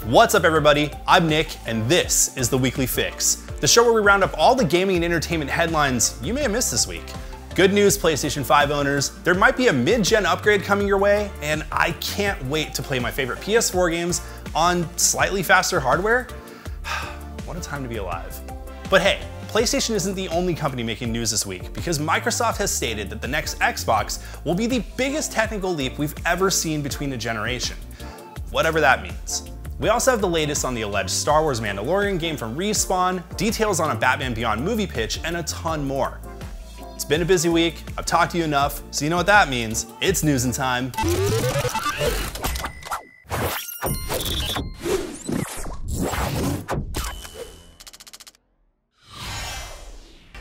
What's up everybody, I'm Nick, and this is The Weekly Fix, the show where we round up all the gaming and entertainment headlines you may have missed this week. Good news, PlayStation 5 owners, there might be a mid-gen upgrade coming your way, and I can't wait to play my favorite PS4 games on slightly faster hardware. What a time to be alive. But hey, PlayStation isn't the only company making news this week, because Microsoft has stated that the next Xbox will be the biggest technical leap we've ever seen between a generation. Whatever that means. We also have the latest on the alleged Star Wars Mandalorian game from Respawn, details on a Batman Beyond movie pitch, and a ton more. It's been a busy week, I've talked to you enough, so you know what that means. It's newsing time.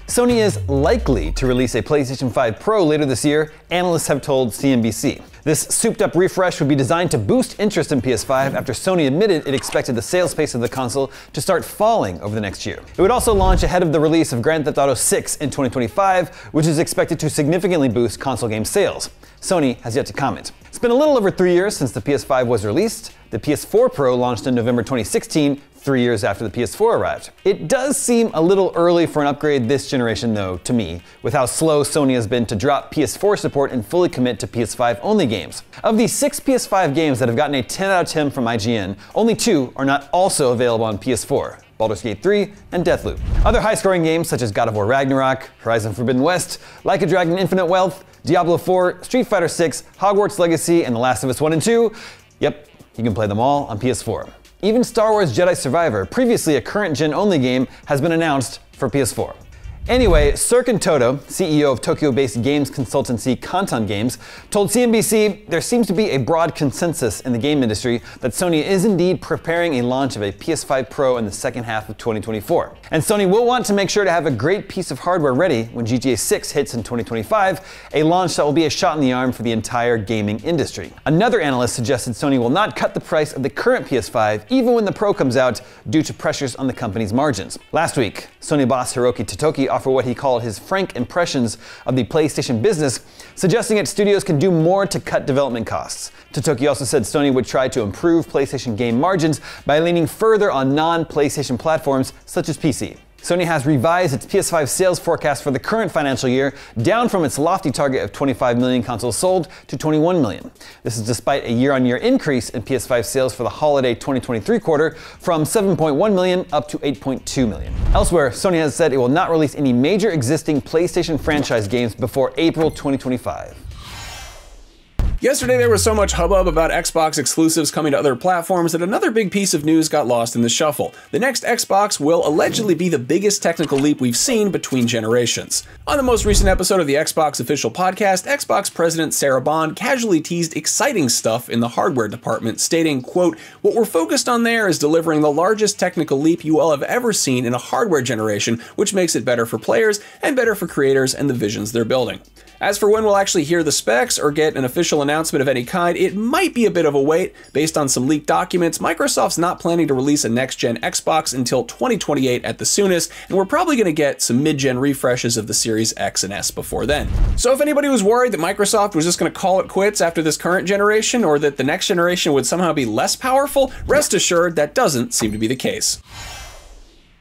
Sony is likely to release a PlayStation 5 Pro later this year, analysts have told CNBC. This souped-up refresh would be designed to boost interest in PS5 after Sony admitted it expected the sales pace of the console to start falling over the next year. It would also launch ahead of the release of Grand Theft Auto 6 in 2025, which is expected to significantly boost console game sales. Sony has yet to comment. It's been a little over 3 years since the PS5 was released. The PS4 Pro launched in November 2016, 3 years after the PS4 arrived. It does seem a little early for an upgrade this generation though, to me, with how slow Sony has been to drop PS4 support and fully commit to PS5 only games. Of the 6 PS5 games that have gotten a 10 out of 10 from IGN, only 2 are not also available on PS4. Baldur's Gate 3, and Deathloop. Other high-scoring games such as God of War Ragnarok, Horizon Forbidden West, Like a Dragon Infinite Wealth, Diablo 4, Street Fighter 6, Hogwarts Legacy, and The Last of Us 1 and 2, yep, you can play them all on PS4. Even Star Wars Jedi Survivor, previously a current-gen only game, has been announced for PS4. Anyway, Serkan Toto, CEO of Tokyo-based games consultancy Kantan Games, told CNBC there seems to be a broad consensus in the game industry that Sony is indeed preparing a launch of a PS5 Pro in the second half of 2024. And Sony will want to make sure to have a great piece of hardware ready when GTA 6 hits in 2025, a launch that will be a shot in the arm for the entire gaming industry. Another analyst suggested Sony will not cut the price of the current PS5 even when the Pro comes out due to pressures on the company's margins. Last week, Sony boss Hiroki Totoki offered what he called his frank impressions of the PlayStation business, suggesting that studios can do more to cut development costs. Totoki also said Sony would try to improve PlayStation game margins by leaning further on non-PlayStation platforms such as PC. Sony has revised its PS5 sales forecast for the current financial year down from its lofty target of 25 million consoles sold to 21 million. This is despite a year-on-year increase in PS5 sales for the holiday 2023 quarter from 7.1 million up to 8.2 million. Elsewhere, Sony has said it will not release any major existing PlayStation franchise games before April 2025. Yesterday there was so much hubbub about Xbox exclusives coming to other platforms that another big piece of news got lost in the shuffle. The next Xbox will allegedly be the biggest technical leap we've seen between generations. On the most recent episode of the Xbox official podcast, Xbox president Sarah Bond casually teased exciting stuff in the hardware department, stating, quote, "What we're focused on there is delivering the largest technical leap you all have ever seen in a hardware generation, which makes it better for players and better for creators and the visions they're building." As for when we'll actually hear the specs or get an official announcement of any kind, it might be a bit of a wait. Based on some leaked documents, Microsoft's not planning to release a next-gen Xbox until 2028 at the soonest, and we're probably going to get some mid-gen refreshes of the Series X and S before then. So if anybody was worried that Microsoft was just going to call it quits after this current generation, or that the next generation would somehow be less powerful, rest assured that doesn't seem to be the case.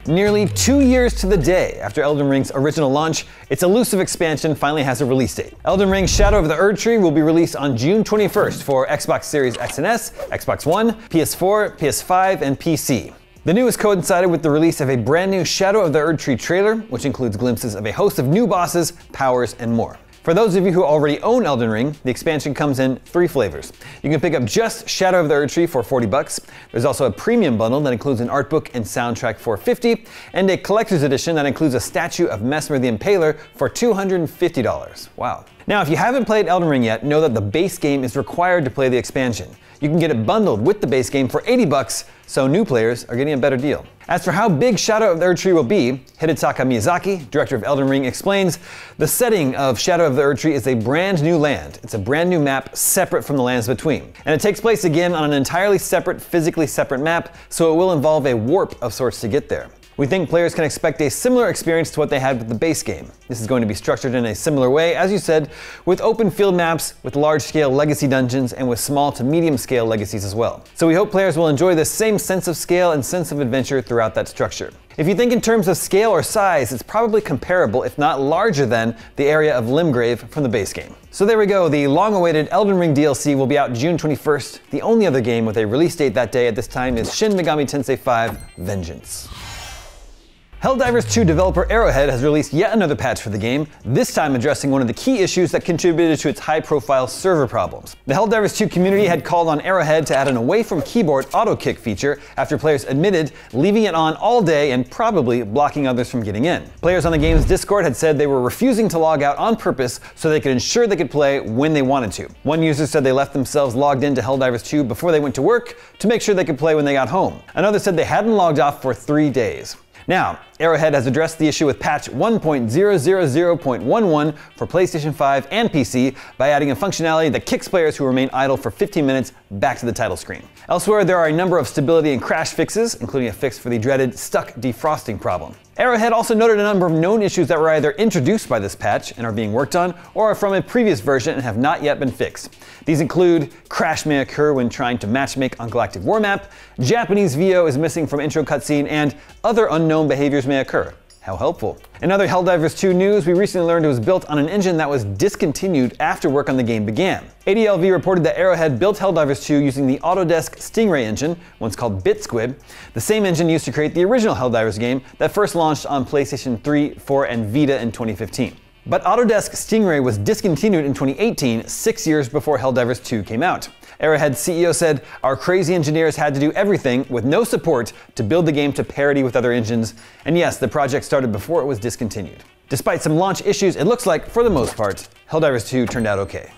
Nearly 2 years to the day after Elden Ring's original launch, its elusive expansion finally has a release date. Elden Ring Shadow of the Erdtree will be released on June 21st for Xbox Series X and S, Xbox One, PS4, PS5, and PC. The news coincided with the release of a brand new Shadow of the Erdtree trailer, which includes glimpses of a host of new bosses, powers, and more. For those of you who already own Elden Ring, the expansion comes in 3 flavors. You can pick up just Shadow of the Erdtree for $40. There's also a premium bundle that includes an art book and soundtrack for $50, and a collector's edition that includes a statue of Mesmer the Impaler for $250. Wow. Now, if you haven't played Elden Ring yet, know that the base game is required to play the expansion. You can get it bundled with the base game for $80, so new players are getting a better deal. As for how big Shadow of the Erdtree will be, Hidetaka Miyazaki, director of Elden Ring, explains, the setting of Shadow of the Erdtree is a brand new land. It's a brand new map separate from the lands between. And it takes place again on an entirely separate, physically separate map, so it will involve a warp of sorts to get there. We think players can expect a similar experience to what they had with the base game. This is going to be structured in a similar way, as you said, with open field maps, with large-scale legacy dungeons, and with small to medium-scale legacies as well. So we hope players will enjoy this same sense of scale and sense of adventure throughout that structure. If you think in terms of scale or size, it's probably comparable, if not larger than, the area of Limgrave from the base game. So there we go, the long-awaited Elden Ring DLC will be out June 21st. The only other game with a release date that day at this time is Shin Megami Tensei 5 Vengeance. Helldivers 2 developer Arrowhead has released yet another patch for the game, this time addressing one of the key issues that contributed to its high-profile server problems. The Helldivers 2 community had called on Arrowhead to add an away-from-keyboard auto-kick feature after players admitted leaving it on all day and probably blocking others from getting in. Players on the game's Discord had said they were refusing to log out on purpose so they could ensure they could play when they wanted to. One user said they left themselves logged into Helldivers 2 before they went to work to make sure they could play when they got home. Another said they hadn't logged off for 3 days. Now, Arrowhead has addressed the issue with patch 1.000.11 for PlayStation 5 and PC by adding a functionality that kicks players who remain idle for 15 minutes back to the title screen. Elsewhere, there are a number of stability and crash fixes, including a fix for the dreaded stuck defrosting problem. Arrowhead also noted a number of known issues that were either introduced by this patch and are being worked on, or are from a previous version and have not yet been fixed. These include crash may occur when trying to matchmake on Galactic War Map, Japanese VO is missing from intro cutscene, and other unknown behaviors may occur. How helpful. In other Helldivers 2 news, we recently learned it was built on an engine that was discontinued after work on the game began. ADLV reported that Arrowhead built Helldivers 2 using the Autodesk Stingray engine, once called BitSquid, the same engine used to create the original Helldivers game that first launched on PlayStation 3, 4, and Vita in 2015. But Autodesk Stingray was discontinued in 2018, 6 years before Helldivers 2 came out. Arrowhead's CEO said, "Our crazy engineers had to do everything with no support to build the game to parity with other engines, and yes, the project started before it was discontinued." Despite some launch issues, it looks like, for the most part, Helldivers 2 turned out okay.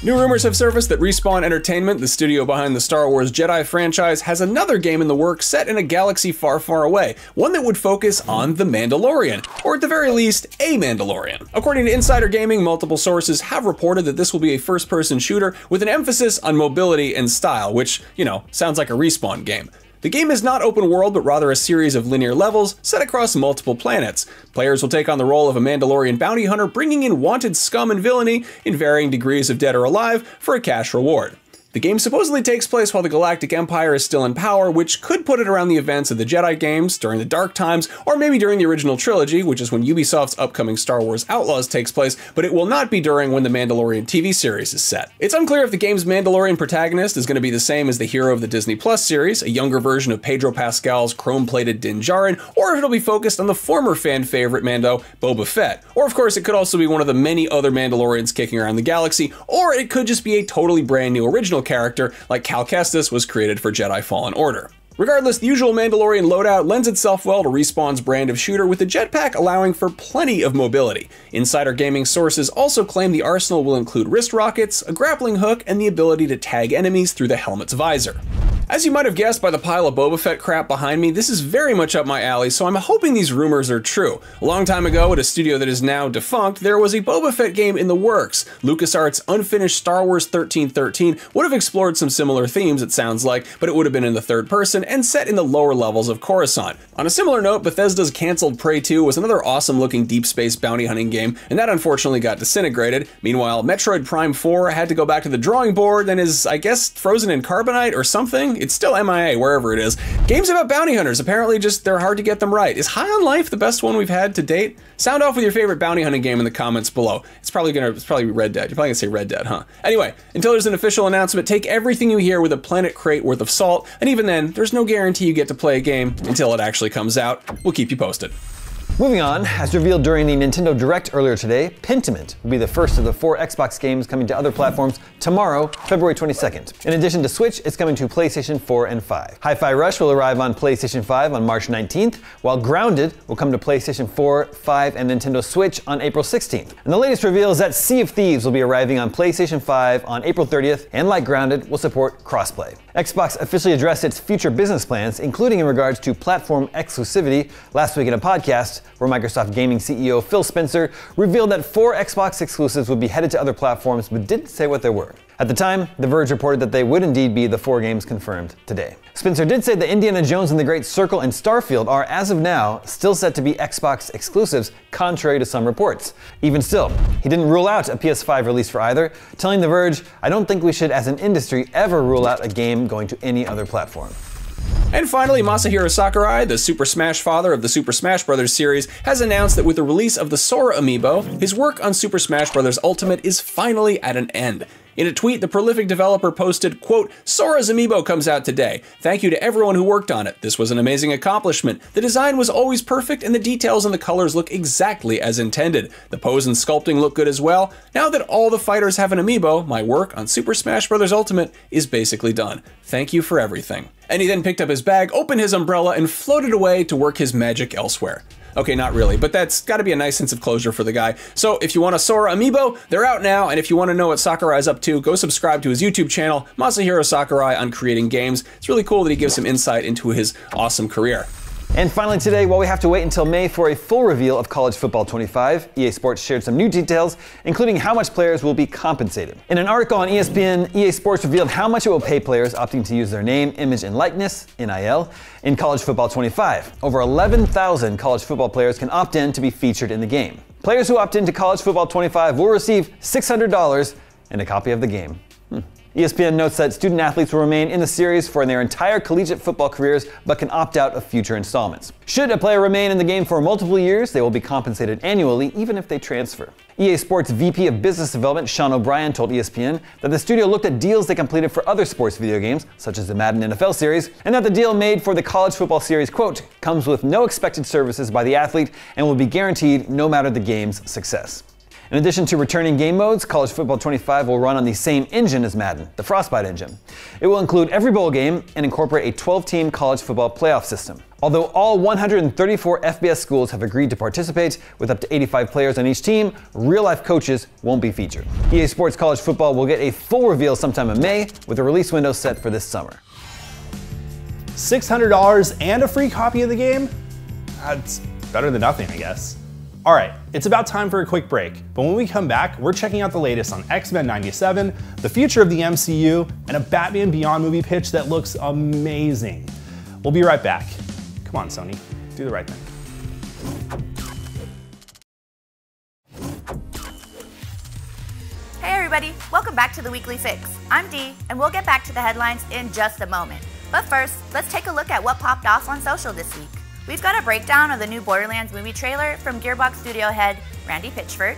New rumors have surfaced that Respawn Entertainment, the studio behind the Star Wars Jedi franchise, has another game in the works set in a galaxy far, far away, one that would focus on The Mandalorian, or at the very least, a Mandalorian. According to Insider Gaming, multiple sources have reported that this will be a first-person shooter with an emphasis on mobility and style, which, you know, sounds like a Respawn game. The game is not open world, but rather a series of linear levels set across multiple planets. Players will take on the role of a Mandalorian bounty hunter, bringing in wanted scum and villainy in varying degrees of dead or alive for a cash reward. The game supposedly takes place while the Galactic Empire is still in power, which could put it around the events of the Jedi games, during the Dark Times, or maybe during the original trilogy, which is when Ubisoft's upcoming Star Wars Outlaws takes place, but it will not be during when the Mandalorian TV series is set. It's unclear if the game's Mandalorian protagonist is going to be the same as the hero of the Disney Plus series, a younger version of Pedro Pascal's chrome-plated Din Djarin, or if it'll be focused on the former fan favorite Mando, Boba Fett. Or of course, it could also be one of the many other Mandalorians kicking around the galaxy, or it could just be a totally brand new original character like Cal Kestis was created for Jedi Fallen Order. Regardless, the usual Mandalorian loadout lends itself well to Respawn's brand of shooter, with the jetpack allowing for plenty of mobility. Insider Gaming sources also claim the arsenal will include wrist rockets, a grappling hook, and the ability to tag enemies through the helmet's visor. As you might have guessed by the pile of Boba Fett crap behind me, this is very much up my alley, so I'm hoping these rumors are true. A long time ago, at a studio that is now defunct, there was a Boba Fett game in the works. LucasArts' unfinished Star Wars 1313 would have explored some similar themes, it sounds like, but it would have been in the third person and set in the lower levels of Coruscant. On a similar note, Bethesda's cancelled Prey 2 was another awesome-looking deep space bounty hunting game, and that unfortunately got disintegrated. Meanwhile, Metroid Prime 4 had to go back to the drawing board and is, I guess, frozen in carbonite or something? It's still MIA, wherever it is. Games about bounty hunters, apparently just, they're hard to get them right. Is High on Life the best one we've had to date? Sound off with your favorite bounty hunting game in the comments below. It's probably Red Dead. You're probably gonna say Red Dead, huh? Anyway, until there's an official announcement, take everything you hear with a Planet Crate worth of salt, and even then, there's no guarantee you get to play a game until it actually comes out. We'll keep you posted. Moving on, as revealed during the Nintendo Direct earlier today, Pentiment will be the first of the 4 Xbox games coming to other platforms tomorrow, February 22nd. In addition to Switch, it's coming to PlayStation 4 and 5. Hi-Fi Rush will arrive on PlayStation 5 on March 19th, while Grounded will come to PlayStation 4, 5, and Nintendo Switch on April 16th. And the latest reveal is that Sea of Thieves will be arriving on PlayStation 5 on April 30th, and like Grounded, will support crossplay. Xbox officially addressed its future business plans, including in regards to platform exclusivity, last week in a podcast, where Microsoft Gaming CEO Phil Spencer revealed that 4 Xbox exclusives would be headed to other platforms, but didn't say what they were. At the time, The Verge reported that they would indeed be the 4 games confirmed today. Spencer did say that Indiana Jones and the Great Circle and Starfield are, as of now, still set to be Xbox exclusives, contrary to some reports. Even still, he didn't rule out a PS5 release for either, telling The Verge, "I don't think we should, as an industry, ever rule out a game going to any other platform." And finally, Masahiro Sakurai, the Super Smash father of the Super Smash Bros. Series, has announced that with the release of the Sora amiibo, his work on Super Smash Bros. Ultimate is finally at an end. In a tweet, the prolific developer posted, quote, "Sora's amiibo comes out today. Thank you to everyone who worked on it. This was an amazing accomplishment. The design was always perfect and the details and the colors look exactly as intended. The pose and sculpting look good as well. Now that all the fighters have an amiibo, my work on Super Smash Bros. Ultimate is basically done. Thank you for everything." And he then picked up his bag, opened his umbrella, and floated away to work his magic elsewhere. Okay, not really, but that's gotta be a nice sense of closure for the guy. So if you want a Sora amiibo, they're out now, and if you want to know what Sakurai's up to, go subscribe to his YouTube channel, Masahiro Sakurai on Creating Games. It's really cool that he gives some insight into his awesome career. And finally today, while we have to wait until May for a full reveal of College Football 25, EA Sports shared some new details, including how much players will be compensated. In an article on ESPN, EA Sports revealed how much it will pay players opting to use their name, image, and likeness, NIL, in College Football 25. Over 11,000 college football players can opt in to be featured in the game. Players who opt into College Football 25 will receive $600 and a copy of the game. ESPN notes that student athletes will remain in the series for their entire collegiate football careers, but can opt out of future installments. Should a player remain in the game for multiple years, they will be compensated annually, even if they transfer. EA Sports VP of Business Development Sean O'Brien told ESPN that the studio looked at deals they completed for other sports video games, such as the Madden NFL series, and that the deal made for the college football series, quote, "comes with no expected services by the athlete and will be guaranteed no matter the game's success." In addition to returning game modes, College Football 25 will run on the same engine as Madden, the Frostbite engine. It will include every bowl game and incorporate a 12-team college football playoff system. Although all 134 FBS schools have agreed to participate, with up to 85 players on each team, real-life coaches won't be featured. EA Sports College Football will get a full reveal sometime in May, with a release window set for this summer. $600 and a free copy of the game? That's better than nothing, I guess. All right, it's about time for a quick break, but when we come back, we're checking out the latest on X-Men 97, the future of the MCU, and a Batman Beyond movie pitch that looks amazing. We'll be right back. Come on, Sony, do the right thing. Hey everybody, welcome back to the Weekly Fix. I'm Dee, and we'll get back to the headlines in just a moment. But first, let's take a look at what popped off on social this week. We've got a breakdown of the new Borderlands movie trailer from Gearbox studio head Randy Pitchford.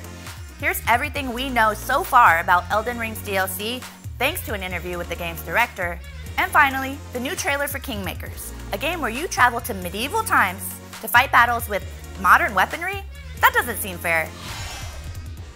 Here's everything we know so far about Elden Ring's DLC, thanks to an interview with the game's director. And finally, the new trailer for Kingmakers, a game where you travel to medieval times to fight battles with modern weaponry? That doesn't seem fair.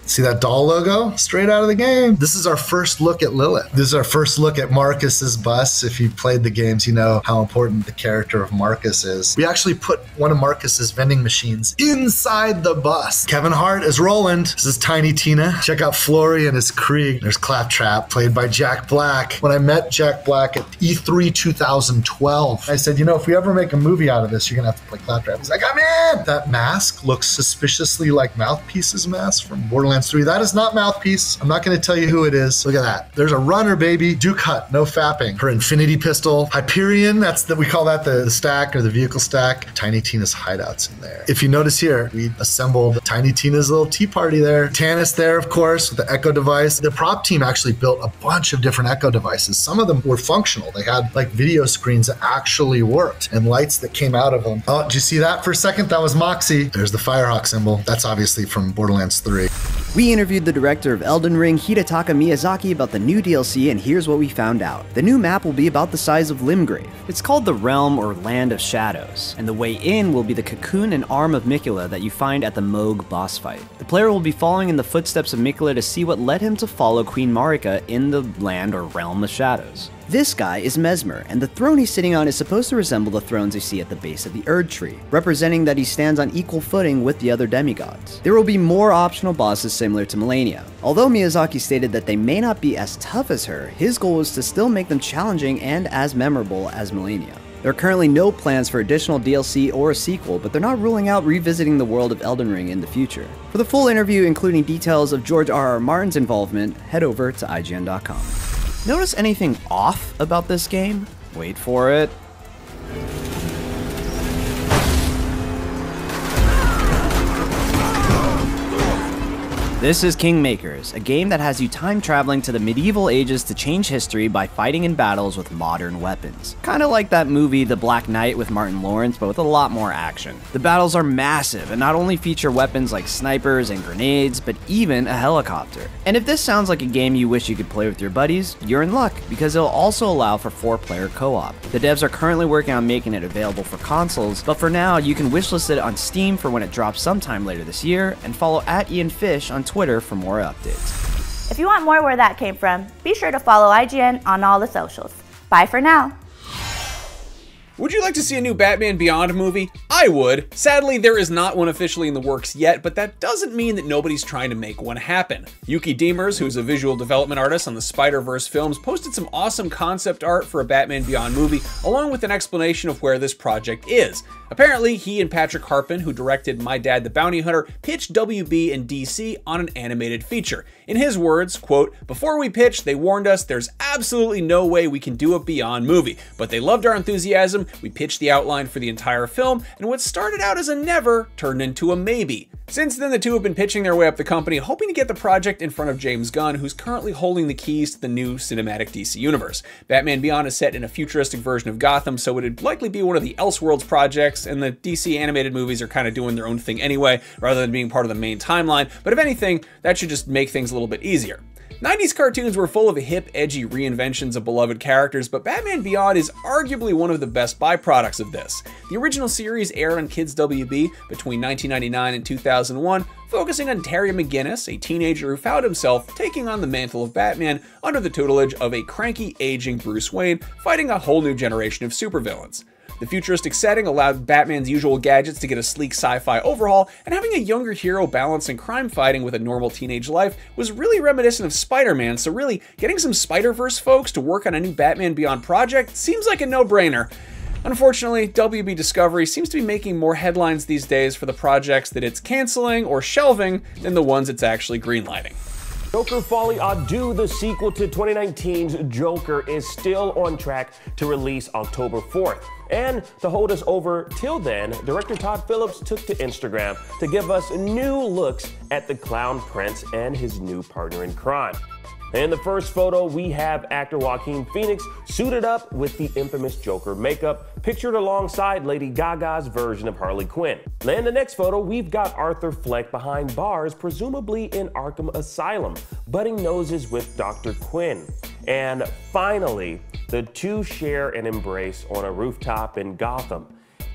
See that doll logo? Straight out of the game. This is our first look at Lilith. This is our first look at Marcus's bus. If you've played the games, you know how important the character of Marcus is. We actually put one of Marcus's vending machines inside the bus. Kevin Hart is Roland. This is Tiny Tina. Check out Florian as Krieg. There's Claptrap, played by Jack Black. When I met Jack Black at E3 2012, I said, you know, if we ever make a movie out of this, you're gonna have to play Claptrap. He's like, I'm in! That mask looks suspiciously like Mouthpiece's mask from Borderlands 3. That is not Mouthpiece. I'm not going to tell you who it is. Look at that. There's a runner, baby. Duke Hut, no fapping. Her Infinity Pistol. Hyperion, we call that the stack or the vehicle stack. Tiny Tina's hideouts in there. If you notice here, we assembled Tiny Tina's little tea party there. Tannis there, of course, with the Echo device. The prop team actually built a bunch of different Echo devices. Some of them were functional. They had like video screens that actually worked and lights that came out of them. Oh, did you see that for a second? That was Moxie. There's the Firehawk symbol. That's obviously from Borderlands 3. We interviewed the director of Elden Ring, Hidetaka Miyazaki, about the new DLC, and here's what we found out. The new map will be about the size of Limgrave. It's called the Realm or Land of Shadows, and the way in will be the cocoon and arm of Miquella that you find at the Mohg boss fight. The player will be following in the footsteps of Miquella to see what led him to follow Queen Marika in the Land or Realm of Shadows. This guy is Mesmer, and the throne he's sitting on is supposed to resemble the thrones you see at the base of the Erd Tree, representing that he stands on equal footing with the other demigods. There will be more optional bosses similar to Malenia. Although Miyazaki stated that they may not be as tough as her, his goal is to still make them challenging and as memorable as Malenia. There are currently no plans for additional DLC or a sequel, but they're not ruling out revisiting the world of Elden Ring in the future. For the full interview, including details of George R.R. Martin's involvement, head over to IGN.com. Notice anything off about this game? Wait for it. This is Kingmakers, a game that has you time traveling to the medieval ages to change history by fighting in battles with modern weapons. Kinda like that movie The Black Knight with Martin Lawrence, but with a lot more action. The battles are massive and not only feature weapons like snipers and grenades, but even a helicopter. And if this sounds like a game you wish you could play with your buddies, you're in luck, because it'll also allow for 4-player co-op. The devs are currently working on making it available for consoles, but for now you can wishlist it on Steam for when it drops sometime later this year, and follow @IanFish on Twitter for more updates. If you want more where that came from, be sure to follow IGN on all the socials. Bye for now. Would you like to see a new Batman Beyond movie? I would. Sadly, there is not one officially in the works yet, but that doesn't mean that nobody's trying to make one happen. Yuki Demers, who's a visual development artist on the Spider-Verse films, posted some awesome concept art for a Batman Beyond movie, along with an explanation of where this project is. Apparently, he and Patrick Harpin, who directed My Dad the Bounty Hunter, pitched WB and DC on an animated feature. In his words, quote, "Before we pitched, they warned us there's absolutely no way we can do a Beyond movie, but they loved our enthusiasm. We pitched the outline for the entire film, and what started out as a never turned into a maybe." Since then, the two have been pitching their way up the company, hoping to get the project in front of James Gunn, who's currently holding the keys to the new cinematic DC universe. Batman Beyond is set in a futuristic version of Gotham, so it'd likely be one of the Elseworlds projects, and the DC animated movies are kind of doing their own thing anyway, rather than being part of the main timeline, but if anything, that should just make things a little bit easier. 90s cartoons were full of hip, edgy reinventions of beloved characters, but Batman Beyond is arguably one of the best byproducts of this. The original series aired on Kids WB between 1999 and 2001, focusing on Terry McGinnis, a teenager who found himself taking on the mantle of Batman under the tutelage of a cranky, aging Bruce Wayne, fighting a whole new generation of supervillains. The futuristic setting allowed Batman's usual gadgets to get a sleek sci-fi overhaul, and having a younger hero balancing crime fighting with a normal teenage life was really reminiscent of Spider-Man, so really, getting some Spider-Verse folks to work on a new Batman Beyond project seems like a no-brainer. Unfortunately, WB Discovery seems to be making more headlines these days for the projects that it's canceling or shelving than the ones it's actually greenlighting. Joker Folie à Deux, the sequel to 2019's Joker, is still on track to release October 4th. And to hold us over till then, director Todd Phillips took to Instagram to give us new looks at the Clown Prince and his new partner in crime. In the first photo, we have actor Joaquin Phoenix suited up with the infamous Joker makeup, pictured alongside Lady Gaga's version of Harley Quinn. In the next photo, we've got Arthur Fleck behind bars, presumably in Arkham Asylum, butting noses with Dr. Quinn. And finally, the two share an embrace on a rooftop in Gotham.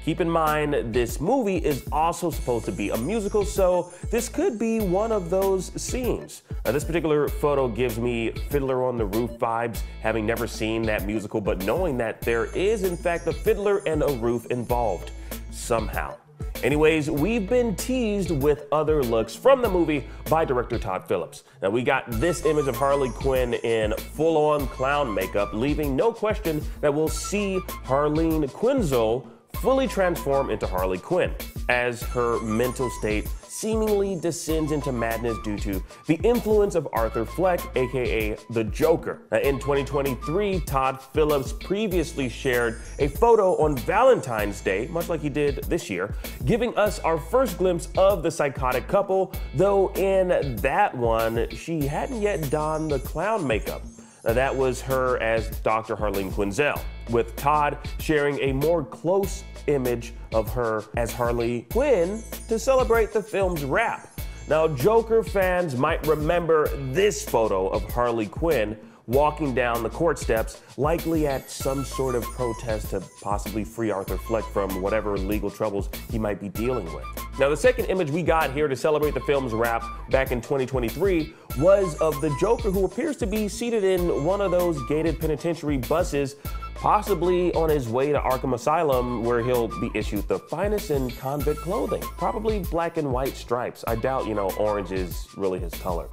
Keep in mind, this movie is also supposed to be a musical, so this could be one of those scenes. Now, this particular photo gives me Fiddler on the Roof vibes, having never seen that musical, but knowing that there is in fact a fiddler and a roof involved, somehow. Anyways, we've been teased with other looks from the movie by director Todd Phillips. Now, we got this image of Harley Quinn in full-on clown makeup, leaving no question that we'll see Harleen Quinzel fully transform into Harley Quinn, as her mental state seemingly descends into madness due to the influence of Arthur Fleck, aka the Joker. Now, in 2023, Todd Phillips previously shared a photo on Valentine's Day, much like he did this year, giving us our first glimpse of the psychotic couple, though in that one, she hadn't yet donned the clown makeup. Now, that was her as Dr. Harleen Quinzel, with Todd sharing a more close image of her as Harley Quinn to celebrate the film's wrap. Now, Joker fans might remember this photo of Harley Quinn walking down the court steps, likely at some sort of protest to possibly free Arthur Fleck from whatever legal troubles he might be dealing with. Now, the second image we got here to celebrate the film's wrap back in 2023 was of the Joker, who appears to be seated in one of those gated penitentiary buses, possibly on his way to Arkham Asylum, where he'll be issued the finest in convict clothing. Probably black and white stripes. I doubt, orange is really his color.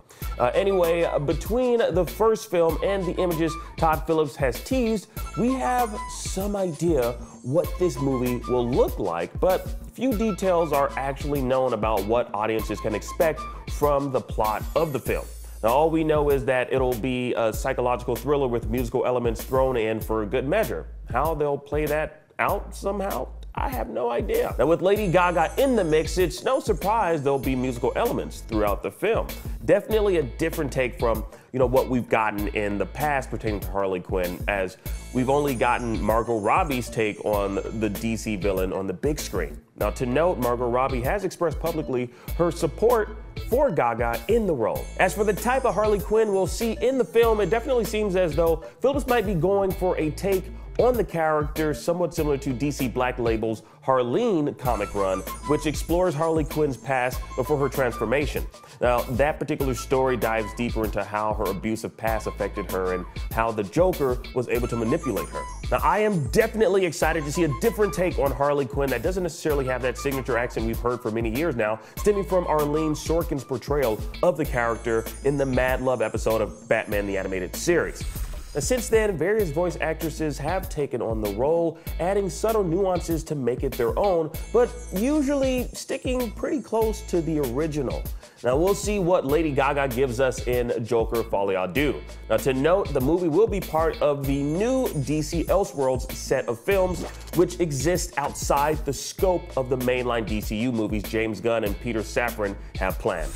Anyway, between the first film and the images Todd Phillips has teased, we have some idea what this movie will look like, but few details are actually known about what audiences can expect from the plot of the film. Now, all we know is that it'll be a psychological thriller with musical elements thrown in for good measure. How they'll play that out somehow, I have no idea. Now, with Lady Gaga in the mix, it's no surprise there'll be musical elements throughout the film. Definitely a different take from, what we've gotten in the past pertaining to Harley Quinn, as we've only gotten Margot Robbie's take on the DC villain on the big screen. Now, to note, Margot Robbie has expressed publicly her support for Gaga in the role. As for the type of Harley Quinn we'll see in the film, it definitely seems as though Phillips might be going for a take on the character somewhat similar to DC Black Label's Harleen comic run, which explores Harley Quinn's past before her transformation. Now, that particular story dives deeper into how her abusive past affected her and how the Joker was able to manipulate her. Now, I am definitely excited to see a different take on Harley Quinn that doesn't necessarily have that signature accent we've heard for many years now, stemming from Arlene Sorkin's portrayal of the character in the Mad Love episode of Batman the Animated Series. Now, since then, various voice actresses have taken on the role, adding subtle nuances to make it their own, but usually sticking pretty close to the original. Now, we'll see what Lady Gaga gives us in Joker Folie à Deux. Now, to note, the movie will be part of the new DC Elseworlds set of films, which exist outside the scope of the mainline DCU movies James Gunn and Peter Safran have planned.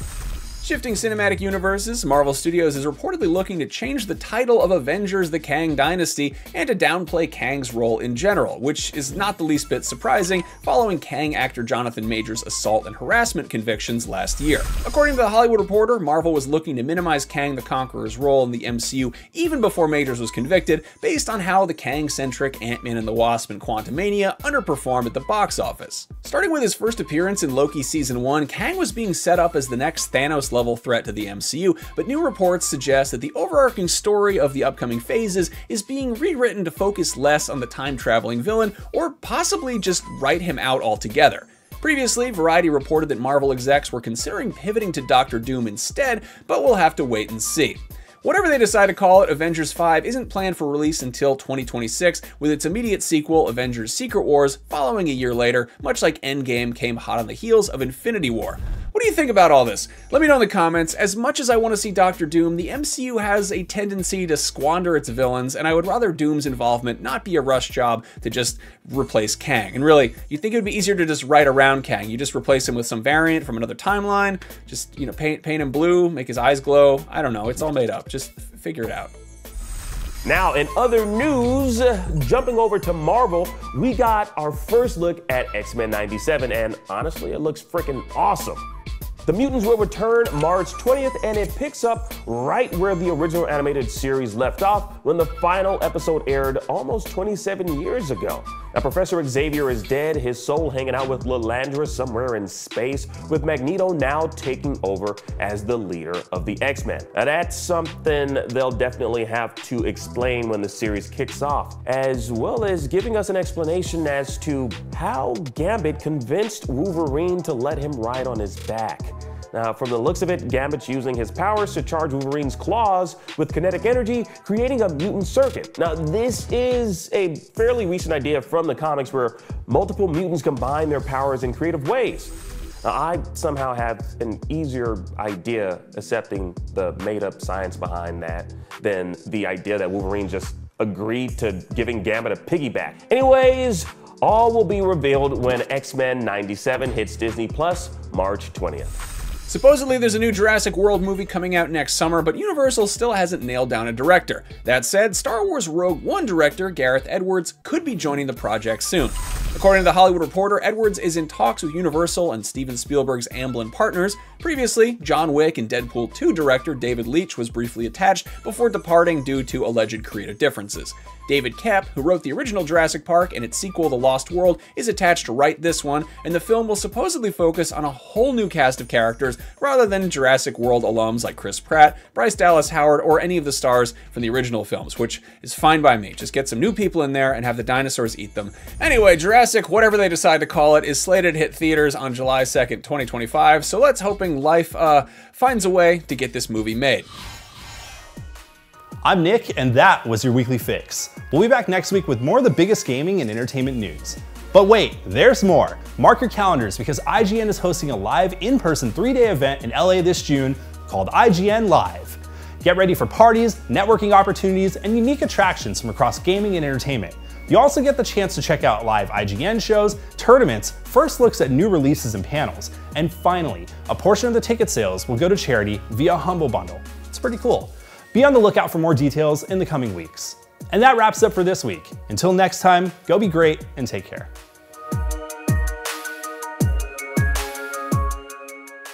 Shifting cinematic universes, Marvel Studios is reportedly looking to change the title of Avengers: The Kang Dynasty and to downplay Kang's role in general, which is not the least bit surprising following Kang actor Jonathan Majors' assault and harassment convictions last year. According to The Hollywood Reporter, Marvel was looking to minimize Kang the Conqueror's role in the MCU even before Majors was convicted, based on how the Kang-centric Ant-Man and the Wasp and Quantumania underperformed at the box office. Starting with his first appearance in Loki Season 1, Kang was being set up as the next Thanos-level threat to the MCU, but new reports suggest that the overarching story of the upcoming phases is being rewritten to focus less on the time-traveling villain, or possibly just write him out altogether. Previously, Variety reported that Marvel execs were considering pivoting to Doctor Doom instead, but we'll have to wait and see. Whatever they decide to call it, Avengers 5 isn't planned for release until 2026, with its immediate sequel, Avengers Secret Wars, following a year later, much like Endgame came hot on the heels of Infinity War. What do you think about all this? Let me know in the comments. As much as I want to see Doctor Doom, the MCU has a tendency to squander its villains, and I would rather Doom's involvement not be a rush job to just replace Kang. And really, you think it would be easier to just write around Kang. You just replace him with some variant from another timeline, just, paint him blue, make his eyes glow. I don't know, it's all made up. Just figure it out. Now, in other news, jumping over to Marvel, we got our first look at X-Men 97, and honestly, it looks freaking awesome. The Mutants will return March 20th, and it picks up right where the original animated series left off when the final episode aired almost 27 years ago. Now, Professor Xavier is dead, his soul hanging out with Lilandra somewhere in space, with Magneto now taking over as the leader of the X-Men. Now, that's something they'll definitely have to explain when the series kicks off, as well as giving us an explanation as to how Gambit convinced Wolverine to let him ride on his back. Now, from the looks of it, Gambit's using his powers to charge Wolverine's claws with kinetic energy, creating a mutant circuit. Now, this is a fairly recent idea from the comics where multiple mutants combine their powers in creative ways. Now, I somehow have an easier idea accepting the made-up science behind that than the idea that Wolverine just agreed to giving Gambit a piggyback. Anyways, all will be revealed when X-Men 97 hits Disney Plus March 20th. Supposedly there's a new Jurassic World movie coming out next summer, but Universal still hasn't nailed down a director. That said, Star Wars Rogue One director Gareth Edwards could be joining the project soon. According to The Hollywood Reporter, Edwards is in talks with Universal and Steven Spielberg's Amblin Partners. Previously, John Wick and Deadpool 2 director David Leitch was briefly attached before departing due to alleged creative differences. David Koepp, who wrote the original Jurassic Park and its sequel, The Lost World, is attached to write this one, and the film will supposedly focus on a whole new cast of characters rather than Jurassic World alums like Chris Pratt, Bryce Dallas Howard, or any of the stars from the original films, which is fine by me. Just get some new people in there and have the dinosaurs eat them. Anyway, Jurassic, whatever they decide to call it, is slated to hit theaters on July 2nd, 2025, so let's hoping life finds a way to get this movie made. I'm Nick, and that was your Weekly Fix. We'll be back next week with more of the biggest gaming and entertainment news. But wait, there's more. Mark your calendars because IGN is hosting a live in-person 3-day event in LA this June called IGN Live. Get ready for parties, networking opportunities, and unique attractions from across gaming and entertainment. You also get the chance to check out live IGN shows, tournaments, first looks at new releases and panels, and finally, a portion of the ticket sales will go to charity via Humble Bundle. It's pretty cool. Be on the lookout for more details in the coming weeks. And that wraps up for this week. Until next time, go be great and take care.